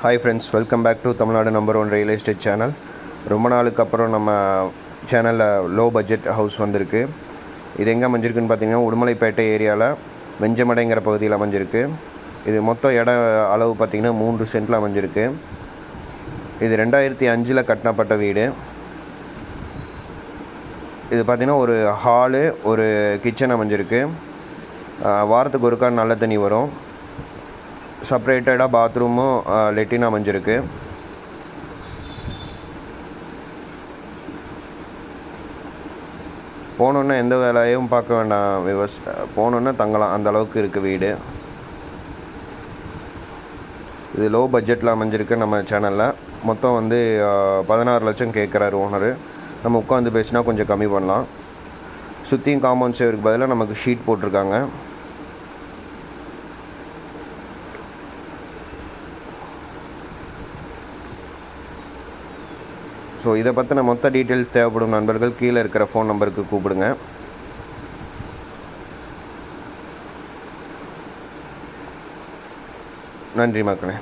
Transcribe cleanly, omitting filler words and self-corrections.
Hi friends, welcome back to Tamil Nadu number 1 real estate channel. ரொம்ப நாளுக்கு அப்புறம் நம்ம சேனலில் லோ பட்ஜெட் ஹவுஸ் வந்திருக்கு. இது எங்கே அமைஞ்சிருக்குன்னு பார்த்தீங்கன்னா, உடுமலைப்பேட்டை ஏரியாவில் வெஞ்சமடைங்கிற பகுதியில் அமைஞ்சிருக்கு. இது மொத்த இட அளவு பார்த்திங்கன்னா 3 சென்ட்டில் அமைஞ்சிருக்கு. இது 2005 கட்டினப்பட்ட வீடு. இது பார்த்திங்கன்னா ஒரு ஹாலு, ஒரு கிச்சன் அமைஞ்சிருக்கு. வாரத்துக்கு ஒருக்கா நல்ல தண்ணி வரும். செப்பரேட்டடாக பாத்ரூமும் லெட்டின் அமைஞ்சிருக்கு. போனோன்னா எந்த வேலையும் பார்க்க வேண்டாம், போனோன்னா தங்கலாம், அந்த அளவுக்கு இருக்குது வீடு. இது லோ பட்ஜெட்டில் அமைஞ்சிருக்கு. நம்ம சேனலில் மொத்தம் 16 லட்சம் கேட்குறாரு ஓனரு. நம்ம உட்காந்து பேசினா கொஞ்சம் கம்மி பண்ணலாம். சுற்றியும் காம்பவுண்ட் சேவருக்கு பதிலாக நமக்கு ஷீட் போட்டிருக்காங்க. ஸோ இதை பற்றின மொத்த டீட்டெயில்ஸ் தேவைப்படும் நண்பர்கள் கீழே இருக்கிற ஃபோன் நம்பருக்கு கூப்பிடுங்க. நன்றி மக்களே.